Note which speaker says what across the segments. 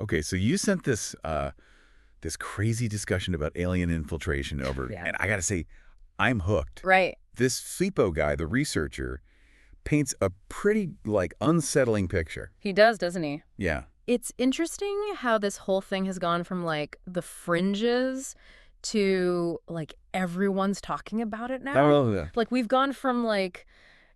Speaker 1: Okay, so you sent this this crazy discussion about alien infiltration over,
Speaker 2: Yeah.
Speaker 1: and I gotta say, I'm hooked.
Speaker 2: Right.
Speaker 1: This Filippo guy, the researcher, paints a pretty, like, unsettling picture.
Speaker 2: He does, doesn't he?
Speaker 1: Yeah.
Speaker 2: It's interesting how this whole thing has gone from, like, the fringes to, like, everyone's talking about it now.
Speaker 1: Oh, yeah.
Speaker 2: Like, we've gone from, like,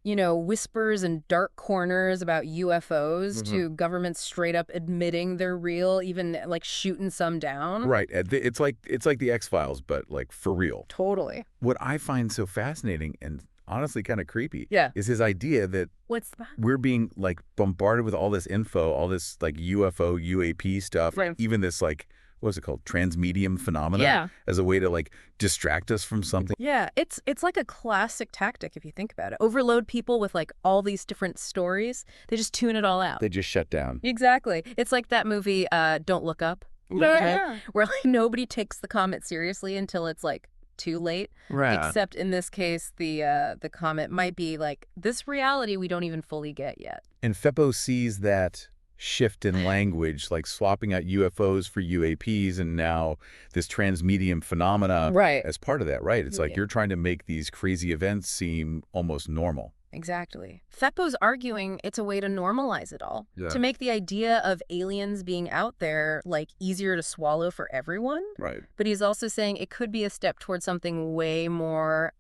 Speaker 2: whispers and dark corners about UFOs to governments straight up admitting they're real, even, like, shooting some down.
Speaker 1: Right. It's like the X-Files, but, like, for real.
Speaker 2: Totally.
Speaker 1: What I find so fascinating and honestly kind of creepy
Speaker 2: Yeah.
Speaker 1: is his idea that
Speaker 2: What's that?
Speaker 1: we're being, like, bombarded with all this info, all this, like, UFO, UAP stuff,
Speaker 2: Right.
Speaker 1: even this, like, what's it called? Transmedium phenomena?
Speaker 2: Yeah.
Speaker 1: As a way to, like, distract us from something.
Speaker 2: Yeah, it's like a classic tactic if you think about it. Overload people with, like, all these different stories. They just tune it all out.
Speaker 1: They just shut down.
Speaker 2: Exactly. It's like that movie, Don't Look Up.
Speaker 1: Yeah.
Speaker 2: Where, like, nobody takes the comet seriously until it's, like, too late.
Speaker 1: Right.
Speaker 2: Except in this case, the comet might be, like, this reality we don't even fully get yet.
Speaker 1: And Feppo sees that shift in language, like swapping out UFOs for UAPs, and now this transmedium phenomena
Speaker 2: Right.
Speaker 1: as part of that, right? It's like
Speaker 2: Yeah.
Speaker 1: you're trying to make these crazy events seem almost normal.
Speaker 2: Exactly. Feppo's arguing it's a way to normalize it all.
Speaker 1: Yeah.
Speaker 2: To make the idea of aliens being out there, like, easier to swallow for everyone.
Speaker 1: Right.
Speaker 2: But he's also saying it could be a step towards something way more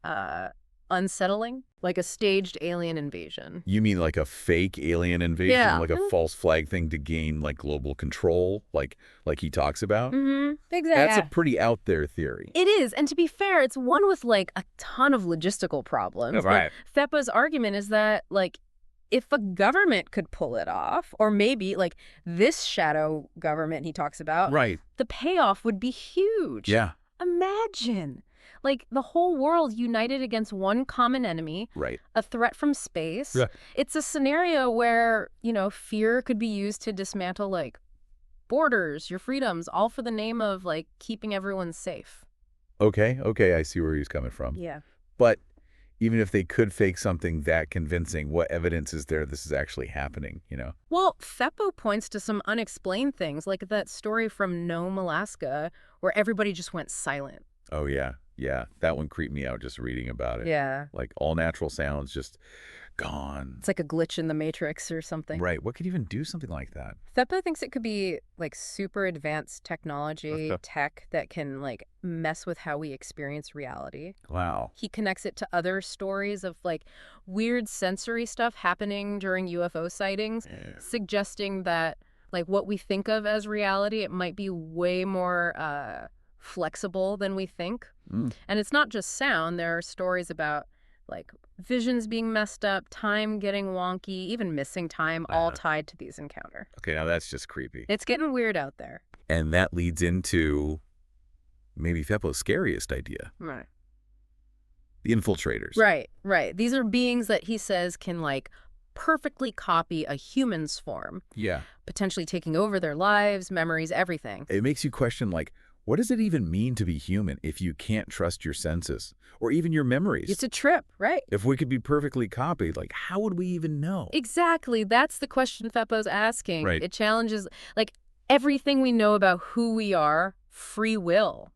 Speaker 2: unsettling, like a staged alien invasion.
Speaker 1: You mean like a fake alien invasion,
Speaker 2: Yeah.
Speaker 1: like a false flag thing to gain like global control, like he talks about?
Speaker 2: Exactly.
Speaker 1: That's a pretty out there theory.
Speaker 2: It is, and to be fair, it's one with, like, a ton of logistical problems.
Speaker 1: Oh, right.
Speaker 2: But Feppo's argument is that, like, if a government could pull it off, or maybe, like, this shadow government he talks about,
Speaker 1: Right.
Speaker 2: the payoff would be huge.
Speaker 1: Yeah.
Speaker 2: Imagine, like, the whole world united against one common enemy,
Speaker 1: Right.
Speaker 2: a threat from space.
Speaker 1: Yeah.
Speaker 2: It's a scenario where, fear could be used to dismantle, like, borders, your freedoms, all for the name of, like, keeping everyone safe.
Speaker 1: Okay, I see where he's coming from.
Speaker 2: Yeah.
Speaker 1: But even if they could fake something that convincing, what evidence is there this is actually happening,
Speaker 2: Well, Feppo points to some unexplained things, like that story from Nome, Alaska, where everybody just went silent.
Speaker 1: Oh, yeah. Yeah, that one creeped me out just reading about it.
Speaker 2: Yeah.
Speaker 1: Like all natural sounds just gone.
Speaker 2: It's like a glitch in the Matrix or something.
Speaker 1: Right. What could even do something like that?
Speaker 2: Feppo thinks it could be, like, super advanced technology,
Speaker 1: Okay.
Speaker 2: tech that can, like, mess with how we experience reality.
Speaker 1: Wow.
Speaker 2: He connects it to other stories of, like, weird sensory stuff happening during UFO sightings, suggesting that, like, what we think of as reality, it might be way more flexible than we think. And it's not just sound. There are stories about, like, visions being messed up, time getting wonky, even missing time, all tied to these encounters.
Speaker 1: Okay, now that's just creepy.
Speaker 2: It's getting weird out there.
Speaker 1: And that leads into maybe Feppo's scariest idea.
Speaker 2: Right.
Speaker 1: The infiltrators.
Speaker 2: Right. These are beings that he says can, like, perfectly copy a human's form,
Speaker 1: Yeah.
Speaker 2: potentially taking over their lives, memories, everything.
Speaker 1: It makes you question, like, what does it even mean to be human if you can't trust your senses or even your memories?
Speaker 2: It's a trip, right?
Speaker 1: If we could be perfectly copied, like, how would we even know?
Speaker 2: Exactly. That's the question Feppo's asking.
Speaker 1: Right.
Speaker 2: It challenges, like, everything we know about who we are, free will,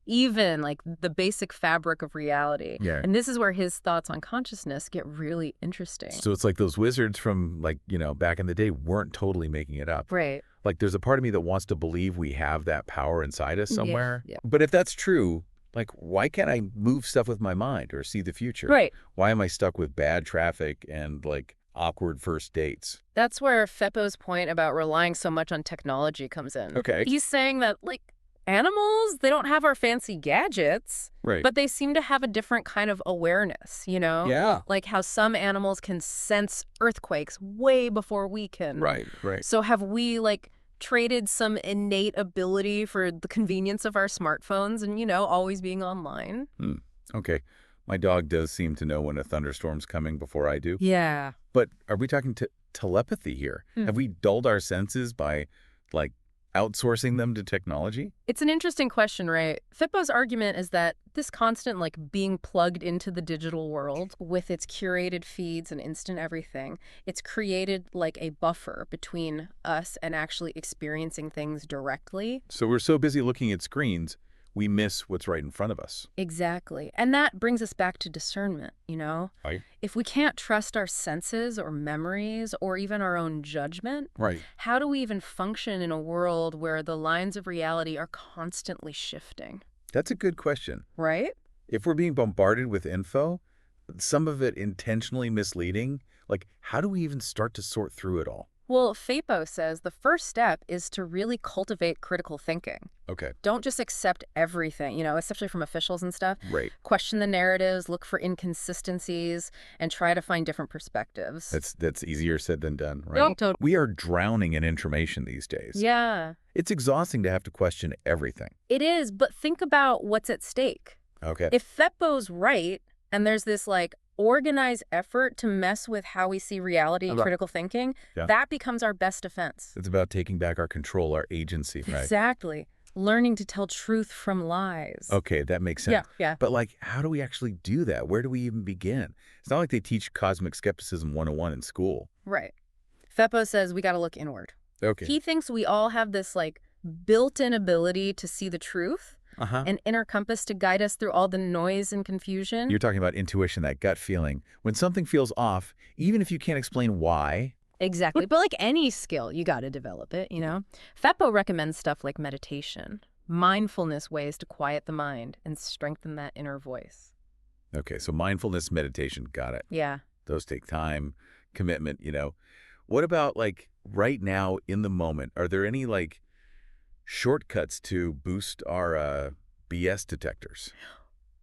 Speaker 2: even, like, the basic fabric of reality.
Speaker 1: Yeah.
Speaker 2: And this is where his thoughts on consciousness get really interesting.
Speaker 1: So it's like those wizards from, like, back in the day weren't totally making it up.
Speaker 2: Right.
Speaker 1: Like, there's a part of me that wants to believe we have that power inside us somewhere.
Speaker 2: Yeah.
Speaker 1: But if that's true, like, why can't I move stuff with my mind or see the future?
Speaker 2: Right.
Speaker 1: Why am I stuck with bad traffic and, like, awkward first dates?
Speaker 2: That's where Feppo's point about relying so much on technology comes in.
Speaker 1: Okay.
Speaker 2: He's saying that, like, animals, they don't have our fancy gadgets,
Speaker 1: Right.
Speaker 2: but they seem to have a different kind of awareness,
Speaker 1: Yeah.
Speaker 2: Like how some animals can sense earthquakes way before we can.
Speaker 1: Right.
Speaker 2: So have we, like, traded some innate ability for the convenience of our smartphones and, always being online?
Speaker 1: Okay. My dog does seem to know when a thunderstorm's coming before I do.
Speaker 2: Yeah.
Speaker 1: But are we talking telepathy here? Have we dulled our senses by, like, outsourcing them to technology?
Speaker 2: It's an interesting question, right? Fippo's argument is that this constant, like, being plugged into the digital world with its curated feeds and instant everything, it's created like a buffer between us and actually experiencing things directly.
Speaker 1: So we're so busy looking at screens, we miss what's right in front of us.
Speaker 2: Exactly. And that brings us back to discernment, you know?
Speaker 1: Right.
Speaker 2: If we can't trust our senses or memories or even our own judgment,
Speaker 1: Right.
Speaker 2: how do we even function in a world where the lines of reality are constantly shifting?
Speaker 1: That's a good question.
Speaker 2: Right?
Speaker 1: If we're being bombarded with info, some of it intentionally misleading, like how do we even start to sort through it all?
Speaker 2: Well, Fappo says the first step is to really cultivate critical thinking.
Speaker 1: Okay.
Speaker 2: Don't just accept everything, you know, especially from officials and stuff.
Speaker 1: Right.
Speaker 2: Question the narratives, look for inconsistencies, and try to find different perspectives.
Speaker 1: That's easier said than done, right?
Speaker 2: Yep, totally.
Speaker 1: We are drowning in information these days.
Speaker 2: Yeah,
Speaker 1: It's exhausting to have to question everything.
Speaker 2: it is, but think about what's at stake.
Speaker 1: Okay.
Speaker 2: If Feppo's right, and there's this, like, organized effort to mess with how we see reality and
Speaker 1: Right.
Speaker 2: critical thinking,
Speaker 1: Yeah.
Speaker 2: that becomes our best defense.
Speaker 1: It's about taking back our control, our agency, right?
Speaker 2: Exactly. Learning to tell truth from lies.
Speaker 1: Okay, that makes sense.
Speaker 2: Yeah.
Speaker 1: But like, how do we actually do that? Where do we even begin? It's not like they teach cosmic skepticism 101 in school.
Speaker 2: Right. Feppo says we got to look inward.
Speaker 1: Okay.
Speaker 2: He thinks we all have this, like, built-in ability to see the truth, an inner compass to guide us through all the noise and confusion.
Speaker 1: You're talking about intuition, that gut feeling. When something feels off, even if you can't explain why.
Speaker 2: Exactly. But like any skill, you got to develop it, you know? Feppo recommends stuff like meditation, mindfulness ways to quiet the mind and strengthen that inner voice.
Speaker 1: Okay, so mindfulness, meditation, got it.
Speaker 2: Yeah.
Speaker 1: Those take time, commitment, you know. What about like right now in the moment? Are there any like shortcuts to boost our BS detectors?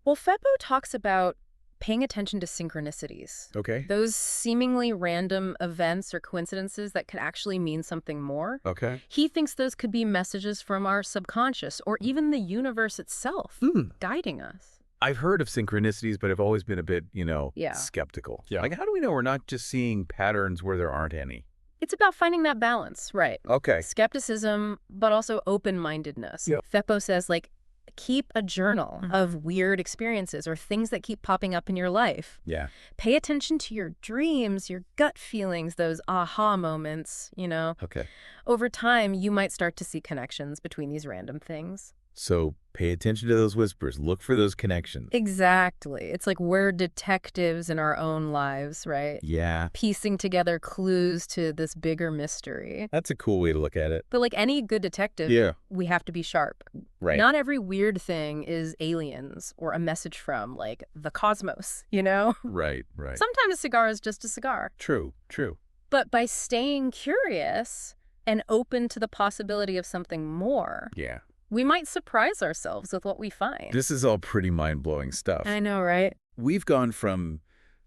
Speaker 2: Well, Feppo talks about paying attention to synchronicities.
Speaker 1: Okay.
Speaker 2: Those seemingly random events or coincidences that could actually mean something more.
Speaker 1: Okay.
Speaker 2: He thinks those could be messages from our subconscious or even the universe itself guiding us.
Speaker 1: I've heard of synchronicities, but I've always been a bit,
Speaker 2: Yeah.
Speaker 1: skeptical.
Speaker 3: Yeah.
Speaker 1: Like, how do we know we're not just seeing patterns where there aren't any?
Speaker 2: It's about finding that balance, right?
Speaker 1: Okay.
Speaker 2: Skepticism, but also open-mindedness.
Speaker 3: Yeah.
Speaker 2: Feppo says, like, keep a journal of weird experiences or things that keep popping up in your life.
Speaker 1: Yeah.
Speaker 2: Pay attention to your dreams, your gut feelings, those aha moments, you know.
Speaker 1: Okay.
Speaker 2: Over time, you might start to see connections between these random things.
Speaker 1: So pay attention to those whispers. Look for those connections.
Speaker 2: Exactly. It's like we're detectives in our own lives, right?
Speaker 1: Yeah.
Speaker 2: Piecing together clues to this bigger mystery.
Speaker 1: That's a cool way to look at it.
Speaker 2: But like any good detective,
Speaker 1: Yeah.
Speaker 2: we have to be sharp.
Speaker 1: Right.
Speaker 2: Not every weird thing is aliens or a message from, like, the cosmos, you know?
Speaker 1: Right. Right.
Speaker 2: Sometimes a cigar is just a cigar.
Speaker 1: True. True.
Speaker 2: But by staying curious and open to the possibility of something more,
Speaker 1: Yeah.
Speaker 2: we might surprise ourselves with what we find.
Speaker 1: This is all pretty mind-blowing stuff.
Speaker 2: I know, right?
Speaker 1: We've gone from,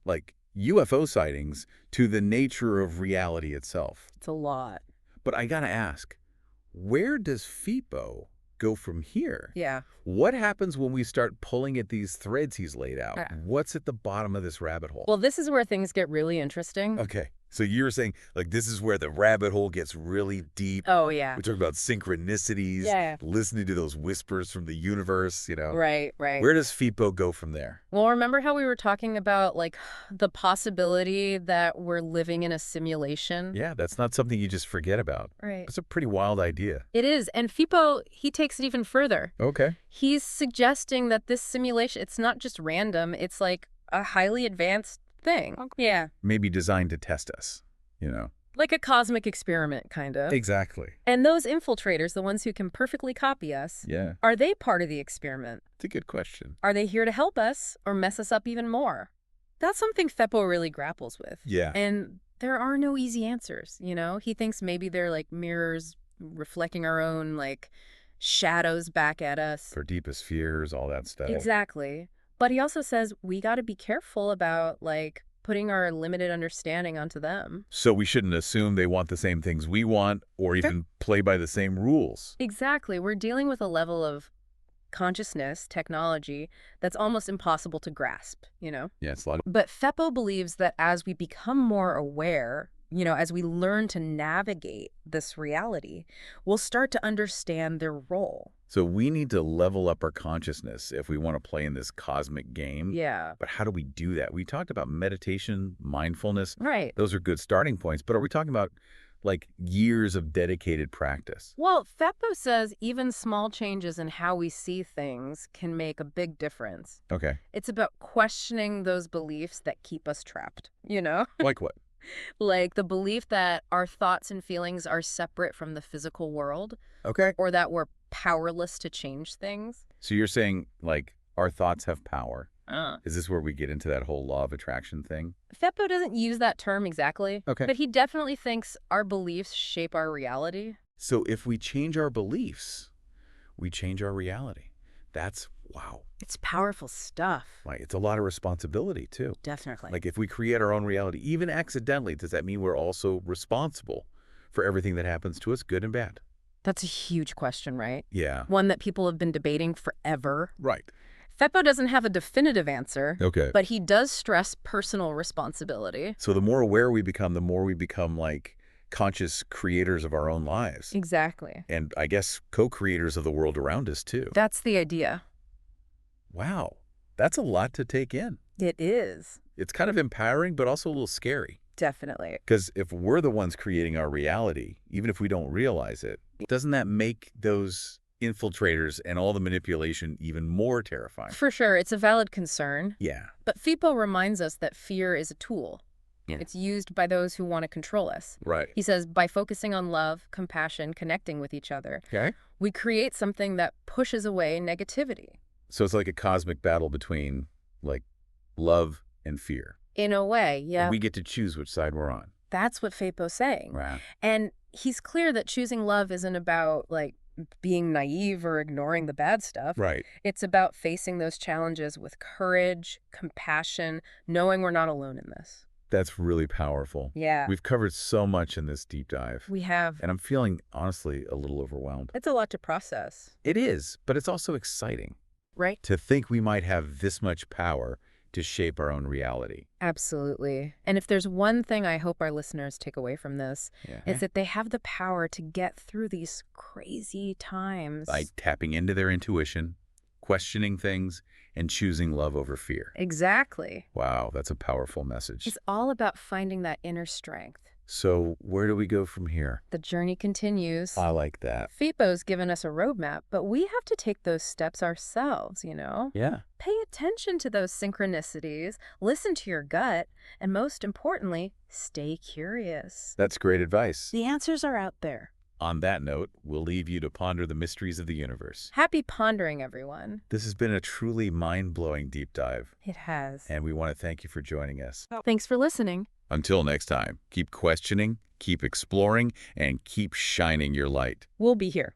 Speaker 1: like, UFO sightings to the nature of reality itself.
Speaker 2: It's a lot.
Speaker 1: But I gotta ask, where does FIPO go from here?
Speaker 2: Yeah.
Speaker 1: What happens when we start pulling at these threads he's laid out?
Speaker 2: Yeah.
Speaker 1: What's at the bottom of this rabbit hole?
Speaker 2: Well, this is where things get really interesting.
Speaker 1: Okay, so you're saying, like, this is where the rabbit hole gets really deep.
Speaker 2: Oh, yeah.
Speaker 1: We talk about synchronicities,
Speaker 2: Yeah.
Speaker 1: listening to those whispers from the universe, you know.
Speaker 2: Right.
Speaker 1: Where does FIPO go from there?
Speaker 2: Well, remember how we were talking about, like, the possibility that we're living in a simulation?
Speaker 1: Yeah, that's not something you just forget about.
Speaker 2: Right.
Speaker 1: It's a pretty wild idea.
Speaker 2: It is. And Fippo, he takes it even further.
Speaker 1: Okay.
Speaker 2: He's suggesting that this simulation, it's not just random, it's like a highly advanced thing. Yeah.
Speaker 1: Maybe designed to test us, you know.
Speaker 2: Like a cosmic experiment, kind of.
Speaker 1: Exactly.
Speaker 2: And those infiltrators, the ones who can perfectly copy us,
Speaker 1: Yeah,
Speaker 2: are they part of the experiment?
Speaker 1: it's a good question.
Speaker 2: Are they here to help us or mess us up even more? That's something Feppo really grapples with.
Speaker 1: Yeah.
Speaker 2: And there are no easy answers, you know? He thinks maybe they're like mirrors reflecting our own, like, shadows back at us.
Speaker 1: For deepest fears, all that stuff.
Speaker 2: Exactly. But he also says we got to be careful about, like, putting our limited understanding onto them.
Speaker 1: So we shouldn't assume they want the same things we want or even play by the same rules.
Speaker 2: Exactly. We're dealing with a level of consciousness, technology, that's almost impossible to grasp, you know?
Speaker 1: Yeah, it's a lot.
Speaker 2: But Feppo believes that as we become more aware, as we learn to navigate this reality, we'll start to understand their role.
Speaker 1: So we need to level up our consciousness if we want to play in this cosmic game.
Speaker 2: Yeah.
Speaker 1: But how do we do that? We talked about meditation, mindfulness.
Speaker 2: Right.
Speaker 1: Those are good starting points. But are we talking about like years of dedicated practice?
Speaker 2: Well, Feppo says even small changes in how we see things can make a big difference.
Speaker 1: Okay.
Speaker 2: It's about questioning those beliefs that keep us trapped,
Speaker 1: Like what?
Speaker 2: Like the belief that our thoughts and feelings are separate from the physical world,
Speaker 1: Okay.
Speaker 2: or that we're powerless to change things.
Speaker 1: So you're saying like our thoughts have power.
Speaker 2: Uh.
Speaker 1: Is this where we get into that whole law of attraction thing?
Speaker 2: Feppo doesn't use that term exactly,
Speaker 1: Okay.
Speaker 2: but he definitely thinks our beliefs shape our reality.
Speaker 1: So if we change our beliefs, we change our reality. That's wow.
Speaker 2: It's powerful stuff.
Speaker 1: Like it's a lot of responsibility too.
Speaker 2: Definitely.
Speaker 1: Like if we create our own reality, even accidentally, does that mean we're also responsible for everything that happens to us, good and bad?
Speaker 2: That's a huge question, right?
Speaker 1: Yeah.
Speaker 2: One that people have been debating forever.
Speaker 1: Right.
Speaker 2: Feppo doesn't have a definitive answer,
Speaker 1: Okay.
Speaker 2: but he does stress personal responsibility.
Speaker 1: So the more aware we become, the more we become like conscious creators of our own lives.
Speaker 2: Exactly.
Speaker 1: And I guess co-creators of the world around us too.
Speaker 2: That's the idea.
Speaker 1: Wow. That's a lot to take in.
Speaker 2: It is.
Speaker 1: It's kind of empowering, but also a little scary.
Speaker 2: Definitely.
Speaker 1: Because if we're the ones creating our reality, even if we don't realize it, doesn't that make those infiltrators and all the manipulation even more terrifying?
Speaker 2: For sure, it's a valid concern.
Speaker 1: Yeah.
Speaker 2: But Feppo reminds us that fear is a tool.
Speaker 1: Yeah.
Speaker 2: It's used by those who want to control us.
Speaker 1: Right.
Speaker 2: He says by focusing on love, compassion, connecting with each other,
Speaker 1: Okay.
Speaker 2: we create something that pushes away negativity.
Speaker 1: So it's like a cosmic battle between like love and fear.
Speaker 2: In a way, yeah.
Speaker 1: We get to choose which side we're on.
Speaker 2: That's what Feppo's saying.
Speaker 1: Right.
Speaker 2: And he's clear that choosing love isn't about, being naive or ignoring the bad stuff.
Speaker 1: Right.
Speaker 2: It's about facing those challenges with courage, compassion, knowing we're not alone in this.
Speaker 1: That's really powerful.
Speaker 2: Yeah.
Speaker 1: We've covered so much in this deep dive.
Speaker 2: We have.
Speaker 1: And I'm feeling, honestly, a little overwhelmed.
Speaker 2: It's a lot to process.
Speaker 1: It is, but it's also exciting.
Speaker 2: Right?
Speaker 1: To think we might have this much power to shape our own reality.
Speaker 2: Absolutely. And if there's one thing I hope our listeners take away from this,
Speaker 1: Yeah.
Speaker 2: it's that they have the power to get through these crazy times.
Speaker 1: By tapping into their intuition, questioning things, and choosing love over fear.
Speaker 2: Exactly.
Speaker 1: Wow, that's a powerful message.
Speaker 2: It's all about finding that inner strength.
Speaker 1: So where do we go from here?
Speaker 2: The journey continues.
Speaker 1: I like that.
Speaker 2: Feppo's given us a roadmap, but we have to take those steps ourselves,
Speaker 1: Yeah.
Speaker 2: Pay attention to those synchronicities, listen to your gut, and most importantly, stay curious.
Speaker 1: That's great advice.
Speaker 2: The answers are out there.
Speaker 1: On that note, we'll leave you to ponder the mysteries of the universe.
Speaker 2: Happy pondering, everyone.
Speaker 1: This has been a truly mind-blowing deep dive,
Speaker 2: It has.
Speaker 1: and we want to thank you for joining us.
Speaker 2: Thanks for listening.
Speaker 1: Until next time, keep questioning, keep exploring, and keep shining your light.
Speaker 2: We'll be here.